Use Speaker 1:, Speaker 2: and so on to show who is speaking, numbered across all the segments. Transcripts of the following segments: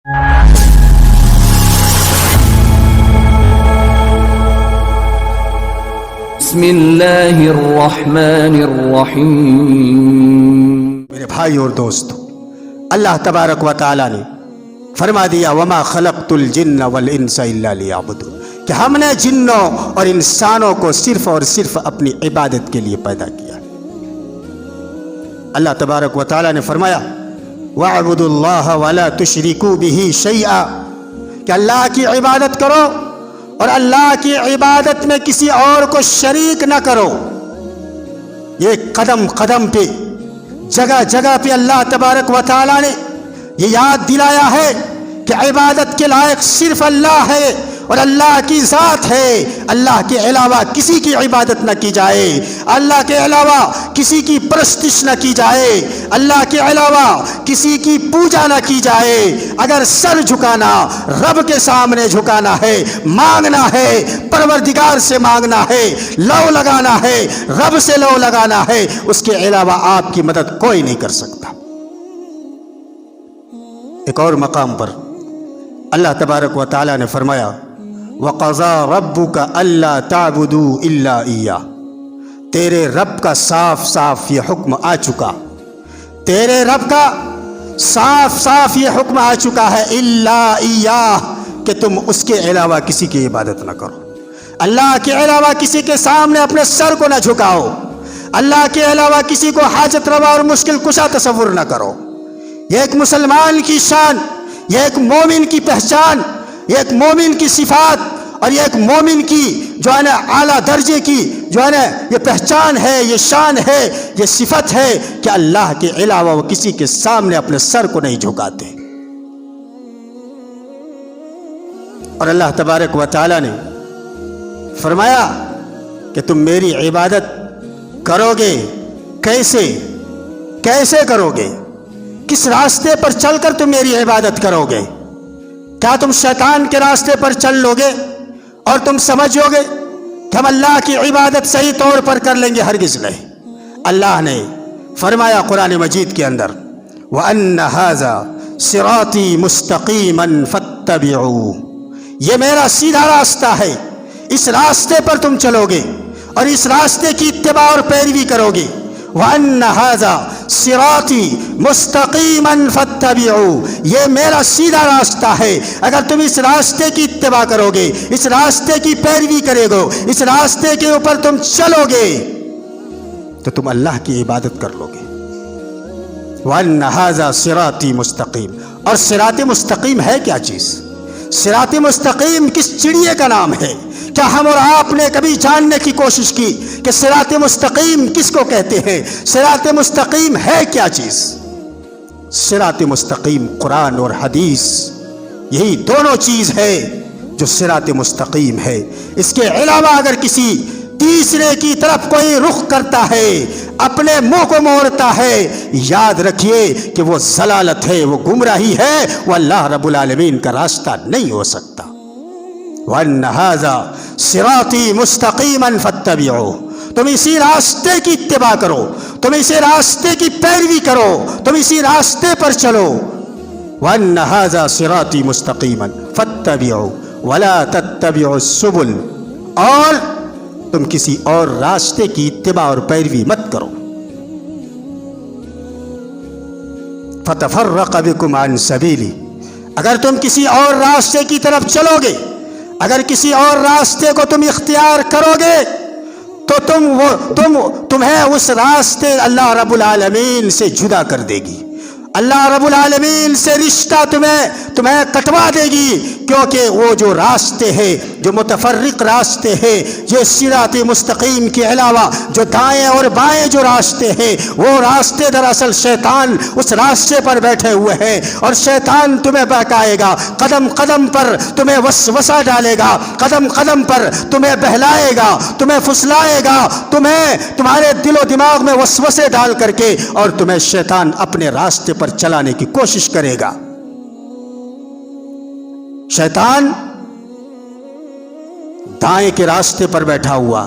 Speaker 1: بسم اللہ الرحمن الرحیم۔
Speaker 2: میرے بھائی اور دوستو، اللہ تبارک و تعالی نے فرما دیا وما خلقت الجن والانس الا لیعبدون، کہ ہم نے جنوں اور انسانوں کو صرف اور صرف اپنی عبادت کے لیے پیدا کیا۔ اللہ تبارک و تعالی نے فرمایا وَاعْبُدُوا اللَّهَ وَلَا تُشْرِكُوا بِهِ شَيْئًا، کہ اللہ کی عبادت کرو اور اللہ کی عبادت میں کسی اور کو شریک نہ کرو۔ یہ قدم قدم پہ، جگہ جگہ پہ اللہ تبارک و تعالی نے یہ یاد دلایا ہے کہ عبادت کے لائق صرف اللہ ہے اور اللہ کی ذات ہے۔ اللہ کے علاوہ کسی کی عبادت نہ کی جائے، اللہ کے علاوہ کسی کی پرستش نہ کی جائے، اللہ کے علاوہ کسی کی پوجا نہ کی جائے۔ اگر سر جھکانا رب کے سامنے جھکانا ہے، مانگنا ہے پروردگار سے مانگنا ہے، لو لگانا ہے رب سے لو لگانا ہے، اس کے علاوہ آپ کی مدد کوئی نہیں کر سکتا۔ ایک اور مقام پر اللہ تبارک و تعالی نے فرمایا وَقَضَى رَبُّكَ أَلَّا تَعْبُدُوا إِلَّا إِيَّاهُ، تیرے رب کا صاف صاف یہ حکم آ چکا، تیرے رب کا صاف صاف یہ حکم آ چکا ہے إِلَّا إِيَّاهُ، کہ تم اس کے علاوہ کسی کی عبادت نہ کرو، اللہ کے علاوہ کسی کے سامنے اپنے سر کو نہ جھکاؤ، اللہ کے علاوہ کسی کو حاجت روا اور مشکل کشا تصور نہ کرو۔ یہ ایک مسلمان کی شان، یہ ایک مومن کی پہچان، یہ ایک مومن کی صفات اور یہ ایک مومن کی جو ہے نا اعلیٰ درجے کی جو ہے نا یہ پہچان ہے، یہ شان ہے، یہ صفت ہے کہ اللہ کے علاوہ وہ کسی کے سامنے اپنے سر کو نہیں جھکاتے۔ اور اللہ تبارک و تعالی نے فرمایا کہ تم میری عبادت کرو گے، کیسے کیسے کرو گے؟ کس راستے پر چل کر تم میری عبادت کرو گے؟ کیا تم شیطان کے راستے پر چل لو گے اور تم سمجھو گے کہ ہم اللہ کی عبادت صحیح طور پر کر لیں گے؟ ہرگز نہیں۔ اللہ نے فرمایا قرآن مجید کے اندر وَأَنَّ هَذَا صِرَاطِي مُسْتَقِيمًا فَاتَّبِعُوهُ، یہ میرا سیدھا راستہ ہے، اس راستے پر تم چلو گے اور اس راستے کی اتباع اور پیروی کرو گے۔ وَأَنَّ هَذَا صِرَاطِي مُسْتَقِيمًا فَاتَّبِعُوهُ، یہ میرا سیدھا راستہ ہے، اگر تم اس راستے کی اتباع کرو گے، اس راستے کی پیروی کرے گو، اس راستے کے اوپر تم چلو گے تو تم اللہ کی عبادت کر لو گے۔ وَأَنَّ هَذَا صِرَاطِي مُسْتَقِيم، اور صراط مستقیم ہے کیا چیز؟ صراط مستقیم کس چڑیے کا نام ہے؟ کیا ہم اور آپ نے کبھی جاننے کی کوشش کی کہ صراط مستقیم کس کو کہتے ہیں؟ صراط مستقیم ہے کیا چیز؟ صراط مستقیم قرآن اور حدیث، یہی دونوں چیز ہے جو صراط مستقیم ہے۔ اس کے علاوہ اگر کسی تیسرے کی طرف کوئی رخ کرتا ہے، اپنے منہ کو موڑتا ہے، یاد رکھیے کہ وہ ضلالت ہے، وہ گمراہی ہے، وہ اللہ رب العالمین کا راستہ نہیں ہو سکتا۔ وَأَنَّ هَذَا صِرَاطِي مُسْتَقِيمًا فَاتَّبِعُوهُ، تم اسی راستے کی اتباع کرو، تم اسی راستے کی پیروی کرو، تم اسی راستے پر چلو۔ وَأَنَّ هَذَا صِرَاطِي مُسْتَقِيمًا فَاتَّبِعُوهُ وَلَا تَتَّبِعُوا السُّبُلَ، اور تم کسی اور راستے کی اتباع اور پیروی مت کرو۔ فَتَفَرَّقَ بِكُمْ عَنْ سَبِيلِهِ، اگر تم کسی اور راستے کی طرف چلو گے، اگر کسی اور راستے کو تم اختیار کرو گے تو تمہیں اس راستے اللہ رب العالمین سے جدا کر دے گی، اللہ رب العالمین سے رشتہ تمہیں کٹوا دے گی، کیونکہ وہ جو راستے ہیں، جو متفرق راستے ہیں، یہ صراط مستقیم کے علاوہ جو دائیں اور بائیں جو راستے ہیں، وہ راستے دراصل شیطان اس راستے پر بیٹھے ہوئے ہیں، اور شیطان تمہیں بہکائے گا، قدم قدم پر تمہیں وسوسہ ڈالے گا، قدم قدم پر تمہیں بہلائے گا، تمہیں پھسلائے گا، تمہارے دل و دماغ میں وسوسے ڈال کر کے، اور تمہیں شیطان اپنے راستے پر چلانے کی کوشش کرے گا۔ شیطان دائیں کے راستے پر بیٹھا ہوا،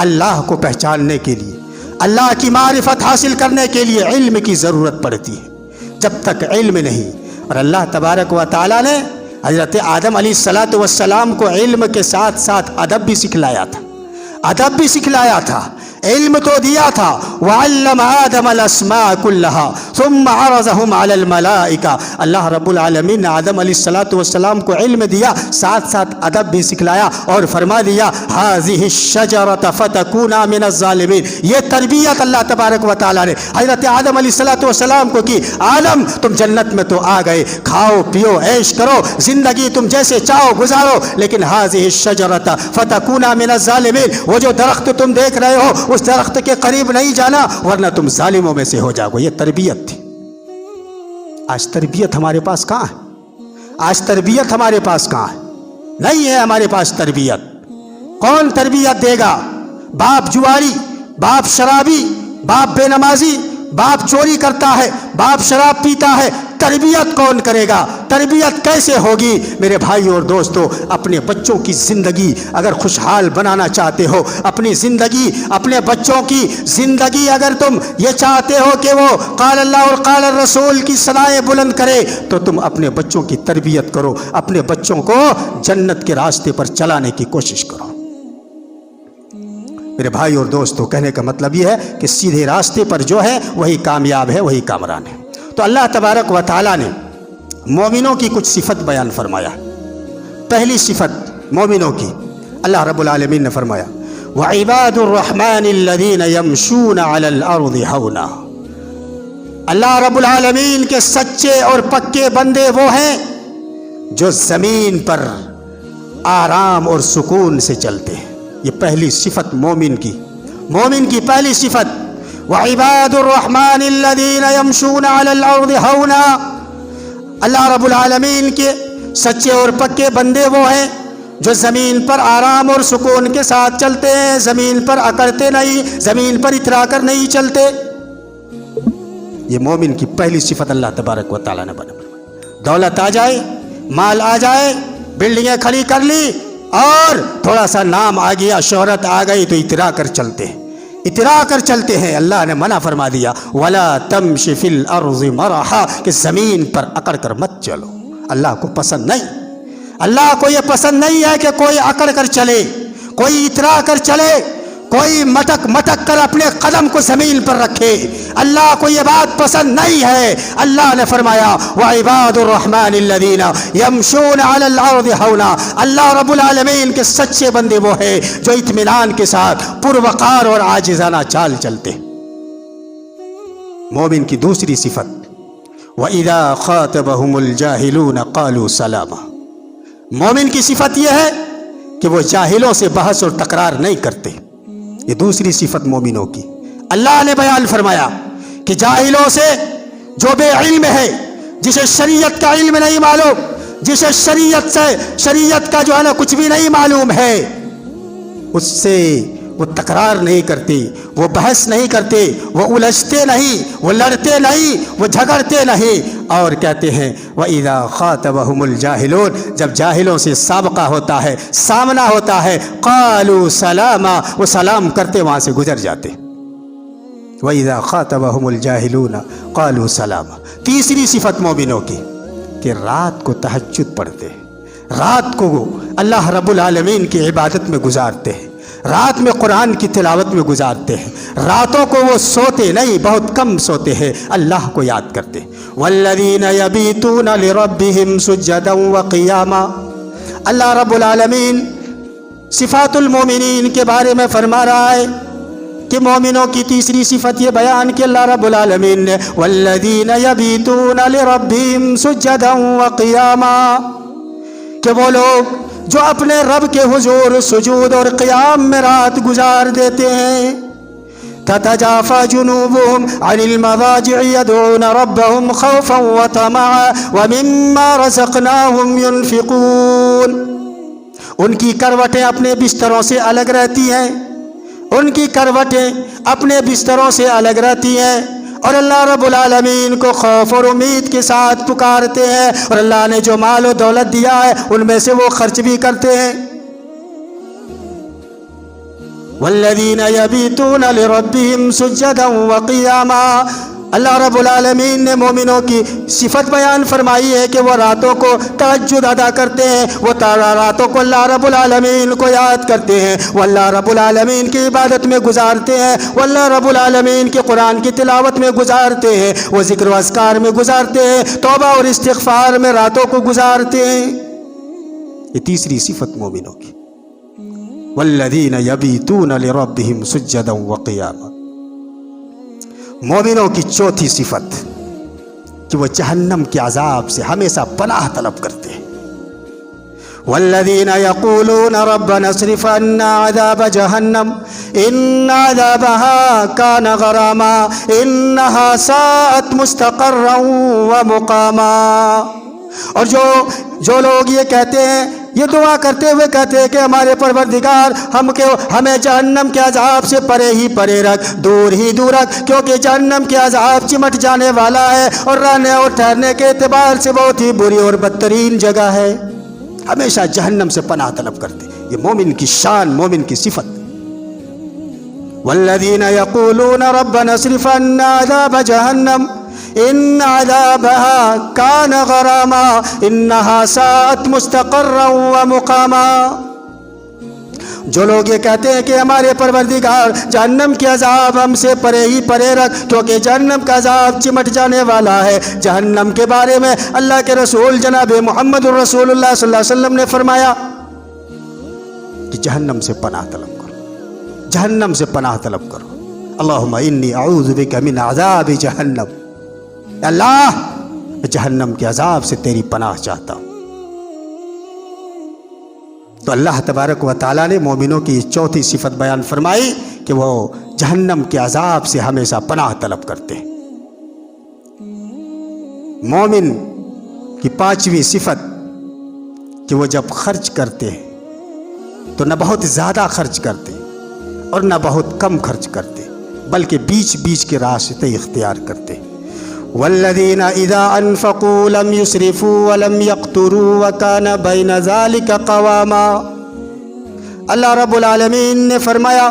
Speaker 2: اللہ کو پہچاننے کے لیے، اللہ کی معرفت حاصل کرنے کے لیے علم کی ضرورت پڑتی ہے۔ جب تک علم نہیں، اور اللہ تبارک و تعالیٰ نے حضرت آدم علیہ السلام کو علم کے ساتھ ساتھ ادب بھی سکھلایا تھا، ادب بھی سکھلایا تھا، علم تو دیا تھا۔ وعلم آدم الاسماء كلها ثم عرضهم على الملائکہ، اللہ رب العالمین نے آدم علیہ السلام کو علم دیا، ساتھ ساتھ ادب بھی سکھلایا اور فرما دیا هذه الشجرة فتكونا من الظالمین۔ یہ تربیت اللہ تبارک و تعالیٰ نے حضرت آدم علیہ السلام کو کی۔ آدم تم جنت میں تو آ گئے، کھاؤ پیو عیش کرو، زندگی تم جیسے چاہو گزارو، لیکن هذه الشجرة فتكونا من الظالمین، وہ جو درخت تم دیکھ رہے ہو اس درخت کے قریب نہیں جانا ورنہ تم ظالموں میں سے ہو جاؤ گے۔ یہ تربیت تھی۔ آج تربیت ہمارے پاس کہاں ہے؟ آج تربیت ہمارے پاس کہاں ہے؟ نہیں ہے ہمارے پاس تربیت۔ کون تربیت دے گا؟ باپ جواری، باپ شرابی، باپ بے نمازی، باپ چوری کرتا ہے، باپ شراب پیتا ہے، تربیت کون کرے گا؟ تربیت کیسے ہوگی؟ میرے بھائی اور دوستو، اپنے بچوں کی زندگی اگر خوشحال بنانا چاہتے ہو، اپنی زندگی، اپنے بچوں کی زندگی اگر تم یہ چاہتے ہو کہ وہ قال اللہ اور قال الرسول کی ثنائیں بلند کرے، تو تم اپنے بچوں کی تربیت کرو، اپنے بچوں کو جنت کے راستے پر چلانے کی کوشش کرو۔ میرے بھائی اور دوستو، کہنے کا مطلب یہ ہے کہ سیدھے راستے پر جو ہے وہی کامیاب ہے، وہی کامران ہے۔ تو اللہ تبارک و تعالیٰ نے مومنوں کی کچھ صفت بیان فرمایا۔ پہلی صفت مومنوں کی، اللہ رب العالمین نے فرمایا وَعِبَادُ الرَّحْمَنِ الَّذِينَ يَمْشُونَ عَلَى الْأَرْضِ هَوْنًا، اللہ رب العالمین کے سچے اور پکے بندے وہ ہیں جو زمین پر آرام اور سکون سے چلتے ہیں۔ یہ پہلی صفت مومن کی، مومن کی پہلی صفت وَعِبَادُ الرَّحْمَنِ الَّذِينَ يَمْشُونَ عَلَى الْأَرْضِ هَوْنًا، اللہ رب العالمین کے سچے اور پکے بندے وہ ہیں جو زمین پر آرام اور سکون کے ساتھ چلتے ہیں، زمین پر اکڑتے نہیں، زمین پر اترا کر نہیں چلتے۔ یہ مومن کی پہلی صفت اللہ تبارک و تعالیٰ نے بنا۔ دولت آ جائے، مال آ جائے، بلڈنگیں کھڑی کر لی اور تھوڑا سا نام آ گیا، شہرت آ گئی تو اترا کر چلتے ہیں، اترا کر چلتے ہیں۔ اللہ نے منع فرما دیا وَلَا تَمْشِ فِي الْأَرْضِ مَرَحًا، کہ زمین پر اکڑ کر مت چلو۔ اللہ کو پسند نہیں، اللہ کو یہ پسند نہیں ہے کہ کوئی اکڑ کر چلے، کوئی اترا کر چلے، کوئی مٹک مٹک کر اپنے قدم کو زمین پر رکھے۔ اللہ کو یہ بات پسند نہیں ہے۔ اللہ نے فرمایا وَعِبَادُ الرَّحْمَنِ الَّذِينَ يَمْشُونَ عَلَى الْأَرْضِ هَوْنًا، اللہ رب العالمین کے سچے بندے وہ ہیں جو اطمینان کے ساتھ پروقار اور عاجزانہ چال چلتے۔ مومن کی دوسری صفت وَإِذَا خَاطَبَهُمُ الْجَاهِلُونَ قَالُوا سَلَامًا، مومن کی صفت یہ ہے کہ وہ جاہلوں سے بحث اور تکرار نہیں کرتے۔ یہ دوسری صفت مومنوں کی۔ اللہ نے بیان فرمایا کہ جاہلوں سے، جو بے علم ہے، جسے شریعت کا علم نہیں معلوم، جسے شریعت کا جو ہے نا کچھ بھی نہیں معلوم ہے، اس سے وہ تکرار نہیں کرتے، وہ بحث نہیں کرتے، وہ الجھتے نہیں، وہ لڑتے نہیں، وہ جھگڑتے نہیں، اور کہتے ہیں وَإِذَا خَاطَبَهُمُ الْجَاهِلُونَ، جب جاہلوں سے سابقہ ہوتا ہے، سامنا ہوتا ہے، قَالُوا سَلَامًا، وہ سلام کرتے وہاں سے گزر جاتے۔ وَإِذَا خَاطَبَهُمُ الْجَاهِلُونَ قَالُوا سَلَامًا۔ تیسری صفت مومنوں کی کہ رات کو تہجد پڑھتے ہیں، رات کو اللہ رب العالمین کی عبادت میں گزارتے ہیں، رات میں قرآن کی تلاوت میں گزارتے ہیں، راتوں کو وہ سوتے نہیں، بہت کم سوتے ہیں، اللہ کو یاد کرتے۔ وَالَّذِينَ يَبِيتُونَ لِرَبِّهِمْ سُجَّدًا وَقِيَامًا، اللہ رب العالمین صفات المومنین کے بارے میں فرما رہا ہے کہ مومنوں کی تیسری صفت یہ بیان کہ اللہ رب العالمین نے وَالَّذِينَ يَبِيتُونَ لِرَبِّهِمْ سُجَّدًا وَقِيَامًا، کہ وہ لوگ جو اپنے رب کے حضور سجود اور قیام میں رات گزار دیتے ہیں۔ تتجافى جنوبهم عن المضاجع يدعون ربهم خوفا وطمعا ومما رزقناهم ينفقون، ان کی کروٹیں اپنے بستروں سے الگ رہتی ہیں، ان کی کروٹیں اپنے بستروں سے الگ رہتی ہیں، اور اللہ رب العالمین کو خوف اور امید کے ساتھ پکارتے ہیں، اور اللہ نے جو مال و دولت دیا ہے ان میں سے وہ خرچ بھی کرتے ہیں۔ والذین یبیتون لربہم سجدا وقیاما۔ اللہ رب العالمین نے مومنوں کی صفت بیان فرمائی ہے کہ وہ راتوں کو تہجد ادا کرتے ہیں، وہ راتوں کو اللہ رب العالمین کو یاد کرتے ہیں، وہ اللہ رب العالمین کی عبادت میں گزارتے ہیں، وہ اللہ رب العالمین کے قرآن کی تلاوت میں گزارتے ہیں، وہ ذکر و اذکار میں گزارتے ہیں، توبہ اور استغفار میں راتوں کو گزارتے ہیں۔ یہ تیسری صفت مومنوں کی، والذین یبیتون لربہم سجدا وقیاما۔ مومنوں کی چوتھی صفت کہ وہ جہنم کے عذاب سے ہمیشہ پناہ طلب کرتے ہیں۔ والذین یقولون ربنا اصرف عنا عذاب جہنم ان عذابها کان غراما انها ساءت مستقرا ومقاما۔ اور جو لوگ یہ کہتے ہیں، یہ دعا کرتے ہوئے کہتے ہیں کہ ہمارے پروردگار ہمیں جہنم کے عذاب سے پرے ہی پرے رکھ، دور ہی دور رکھ، کیونکہ جہنم کے عذاب چمٹ جانے والا ہے اور رہنے اور ٹھہرنے کے اعتبار سے بہت ہی بری اور بدترین جگہ ہے۔ ہمیشہ جہنم سے پناہ طلب کرتے، یہ مومن کی شان، مومن کی صفت۔ والذین یقولون ربنا اصرف عنا عذاب جہنم ان عذابها کان غراما انها ساءت مستقرا ومقاما۔ جو لوگ یہ کہتے ہیں کہ ہمارے پروردگار جہنم کے عذاب ہم سے پرے ہی پرے رکھ، کیونکہ جہنم کا عذاب چمٹ جانے والا ہے۔ جہنم کے بارے میں اللہ کے رسول جناب محمد رسول اللہ صلی اللہ علیہ وسلم نے فرمایا کہ جہنم سے پناہ طلب کرو، جہنم سے پناہ طلب کرو۔ اللہم انی اعوذ بک من عذاب جہنم، اللہ میں جہنم کے عذاب سے تیری پناہ چاہتا ہوں۔ تو اللہ تبارک و تعالیٰ نے مومنوں کی چوتھی صفت بیان فرمائی کہ وہ جہنم کے عذاب سے ہمیشہ پناہ طلب کرتے ہیں۔ مومن کی پانچویں صفت کہ وہ جب خرچ کرتے ہیں تو نہ بہت زیادہ خرچ کرتے اور نہ بہت کم خرچ کرتے، بلکہ بیچ بیچ کے راستے اختیار کرتے۔ والذین اذا انفقوا لم یسرفوا ولم یقتروا وکان بین ذلک قواما۔ اللہ رب العالمین نے فرمایا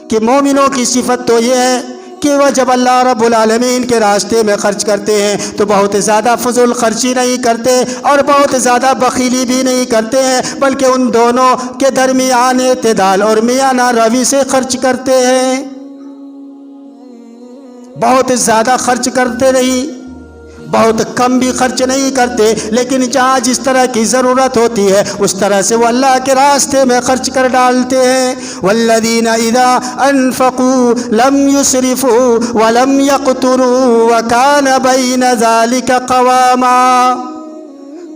Speaker 2: کہ مومنوں کی صفت تو یہ ہے کہ وہ جب اللہ رب العالمین کے راستے میں خرچ کرتے ہیں تو بہت زیادہ فضول خرچی نہیں کرتے اور بہت زیادہ بخیلی بھی نہیں کرتے ہیں، بلکہ ان دونوں کے درمیان اعتدال اور میانہ روی سے خرچ کرتے ہیں۔ بہت زیادہ خرچ کرتے نہیں، بہت کم بھی خرچ نہیں کرتے، لیکن جہاں جس طرح کی ضرورت ہوتی ہے اس طرح سے وہ اللہ کے راستے میں خرچ کر ڈالتے ہیں۔ والذین اذا انفقوا لم یسرفوا ولم یقتروا وکان بین ذلک قواما۔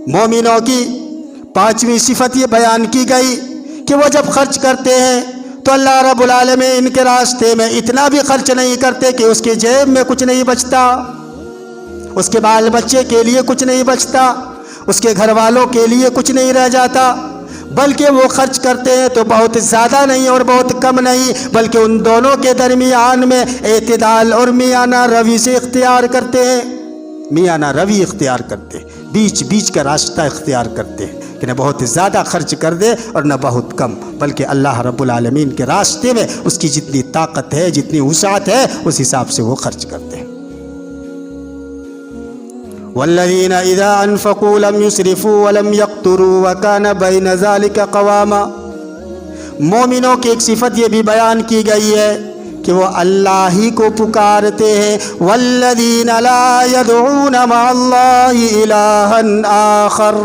Speaker 2: مومنوں کی پانچویں صفت یہ بیان کی گئی کہ وہ جب خرچ کرتے ہیں تو اللہ رب العالمین کے راستے میں اتنا بھی خرچ نہیں کرتے کہ اس کے جیب میں کچھ نہیں بچتا، اس کے بال بچے کے لیے کچھ نہیں بچتا، اس کے گھر والوں کے لیے کچھ نہیں رہ جاتا، بلکہ وہ خرچ کرتے ہیں تو بہت زیادہ نہیں اور بہت کم نہیں، بلکہ ان دونوں کے درمیان میں اعتدال اور میانہ روی سے اختیار کرتے ہیں، میانہ روی اختیار کرتے ہیں، بیچ بیچ کا راستہ اختیار کرتے ہیں کہ نہ بہت زیادہ خرچ کر دے اور نہ بہت کم، بلکہ اللہ رب العالمین کے راستے میں اس کی جتنی طاقت ہے، جتنی وسعت ہے، اس حساب سے وہ خرچ کرتے ہیں۔ والذین اذا انفقوا لم یسرفوا ولم یقتروا وکان بین ذلک قواما۔ مومنوں کی ایک صفت یہ بھی بیان کی گئی ہے کہ وہ اللہ ہی کو پکارتے ہیں۔ والذین لا يدعون مع اللہ الہا آخر۔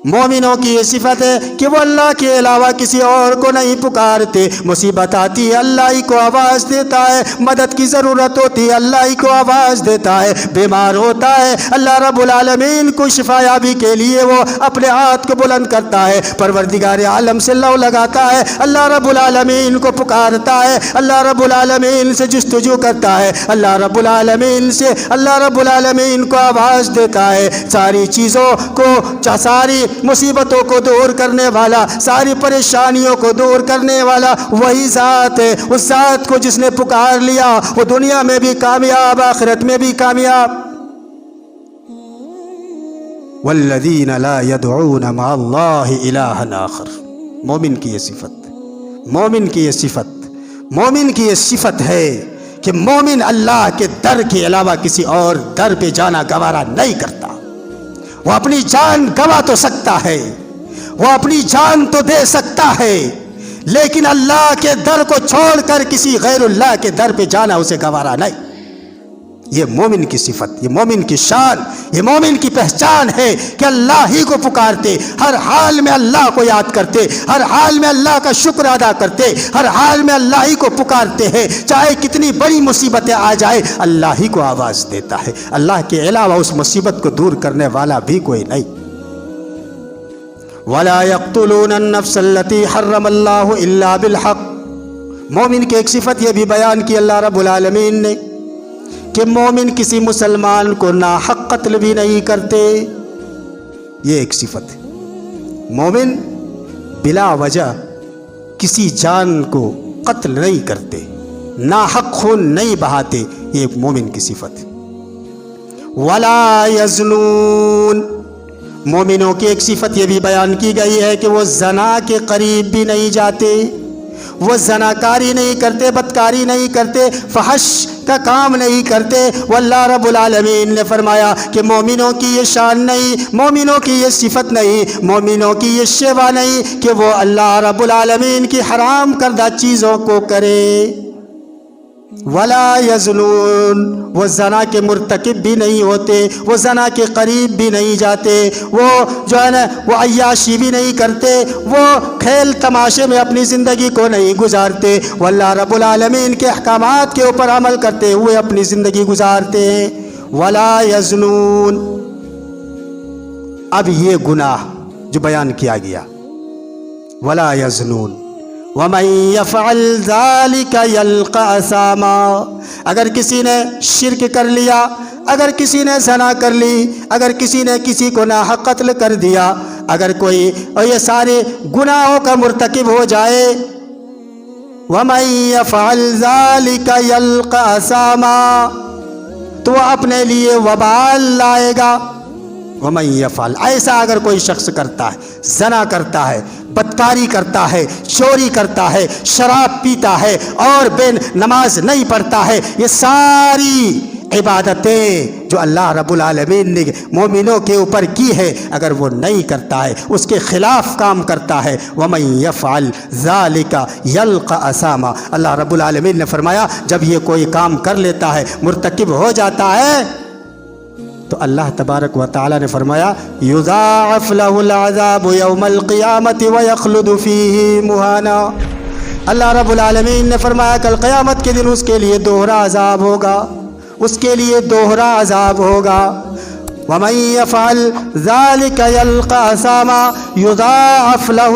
Speaker 2: مومنوں کی یہ صفت ہے کہ وہ اللہ کے علاوہ کسی اور کو نہیں پکارتے، مصیبت آتی ہے اللہ ہی کو آواز دیتا ہے، مدد کی ضرورت ہوتی ہے اللہ ہی کو آواز دیتا ہے، بیمار ہوتا ہے اللہ رب العالمین کو شفا یابی کے لیے وہ اپنے ہاتھ کو بلند کرتا ہے، پروردگار عالم سے لو لگاتا ہے، اللہ رب العالمین کو پکارتا ہے، اللہ رب العالمین سے جستجو کرتا ہے، اللہ رب العالمین سے اللہ رب العالمین کو آواز دیتا ہے۔ ساری چیزوں کو، ساری مصیبتوں کو دور کرنے والا، ساری پریشانیوں کو دور کرنے والا وہی ذات ہے۔ اس ذات کو جس نے پکار لیا وہ دنیا میں بھی کامیاب، آخرت میں بھی کامیاب۔ والذین لا يدعون مع اللہ الہا آخر۔ مومن کی یہ صفت، مومن کی یہ صفت ہے کہ مومن اللہ کے در کے علاوہ کسی اور در پہ جانا گوارا نہیں کرتا۔ وہ اپنی جان گنوا تو سکتا ہے، وہ اپنی جان تو دے سکتا ہے، لیکن اللہ کے در کو چھوڑ کر کسی غیر اللہ کے در پہ جانا اسے گوارا نہیں۔ یہ مومن کی صفت، یہ مومن کی شان، یہ مومن کی پہچان ہے کہ اللہ ہی کو پکارتے، ہر حال میں اللہ کو یاد کرتے، ہر حال میں اللہ کا شکر ادا کرتے، ہر حال میں اللہ ہی کو پکارتے ہیں، چاہے کتنی بڑی مصیبتیں آ جائے اللہ ہی کو آواز دیتا ہے، اللہ کے علاوہ اس مصیبت کو دور کرنے والا بھی کوئی نہیں۔ وَلَا يَقْتُلُونَ النَّفْسَ الَّتِي حَرَّمَ اللَّهُ إِلَّا بِالْحَقِّ۔ مومن کی ایک صفت یہ بھی بیان کی اللہ رب العالمین نے کہ مومن کسی مسلمان کو ناحق قتل بھی نہیں کرتے۔ یہ ایک صفت ہے، مومن بلا وجہ کسی جان کو قتل نہیں کرتے، ناحق خون نہیں بہاتے، یہ ایک مومن کی صفت ہے۔ وَلَا يَزْنُونَ، مومنوں کی ایک صفت یہ بھی بیان کی گئی ہے کہ وہ زنا کے قریب بھی نہیں جاتے، وہ زناکاری نہیں کرتے، بدکاری نہیں کرتے، فحش کا کام نہیں کرتے۔ واللہ رب العالمین نے فرمایا کہ مومنوں کی یہ شان نہیں، مومنوں کی یہ صفت نہیں، مومنوں کی یہ شیوا نہیں کہ وہ اللہ رب العالمین کی حرام کردہ چیزوں کو کرے۔ ولا یزنون، وہ زنا کے مرتکب بھی نہیں ہوتے، وہ زنا کے قریب بھی نہیں جاتے، وہ جو ہے نا وہ عیاشی بھی نہیں کرتے، وہ کھیل تماشے میں اپنی زندگی کو نہیں گزارتے، وہ اللہ رب العالمین کے احکامات کے اوپر عمل کرتے ہوئے اپنی زندگی گزارتے ہیں۔ ولا یزنون، اب یہ گناہ جو بیان کیا گیا، ولا یزنون وَمَن يَفْعَلْ ذَلِكَ يَلْقَ أَثَامًا، اگر کسی نے شرک کر لیا، اگر کسی نے زنا کر لی، اگر کسی نے کسی کو ناحق قتل کر دیا، اگر کوئی اور یہ سارے گناہوں کا مرتکب ہو جائے، وَمَن يَفْعَلْ ذَلِكَ يَلْقَ أَثَامًا، تو وہ اپنے لیے وبال لائے گا۔ وَمَن يَفْعَلْ، ایسا اگر کوئی شخص کرتا ہے، زنا کرتا ہے، بدکاری کرتا ہے، چوری کرتا ہے، شراب پیتا ہے اور نماز نہیں پڑھتا ہے، یہ ساری عبادتیں جو اللہ رب العالمین نے مومنوں کے اوپر کی ہے اگر وہ نہیں کرتا ہے، اس کے خلاف کام کرتا ہے، وَمَن يَفْعَلْ ذَلِكَ يَلْقَ أَثَامًا، اللہ رب العالمین نے فرمایا جب یہ کوئی کام کر لیتا ہے، مرتکب ہو جاتا ہے، تو اللہ تبارک و تعالی نے فرمایا یضاعف له العذاب یوم القیامت ویخلد فیہ مہانا، اللہ رب العالمین نے فرمایا کل قیامت کے دن اس کے لیے دوہرا عذاب ہوگا، اس کے لیے دوہرا عذاب ہوگا۔ ومن یفعل ذلک یلقى اثاما یضاعف له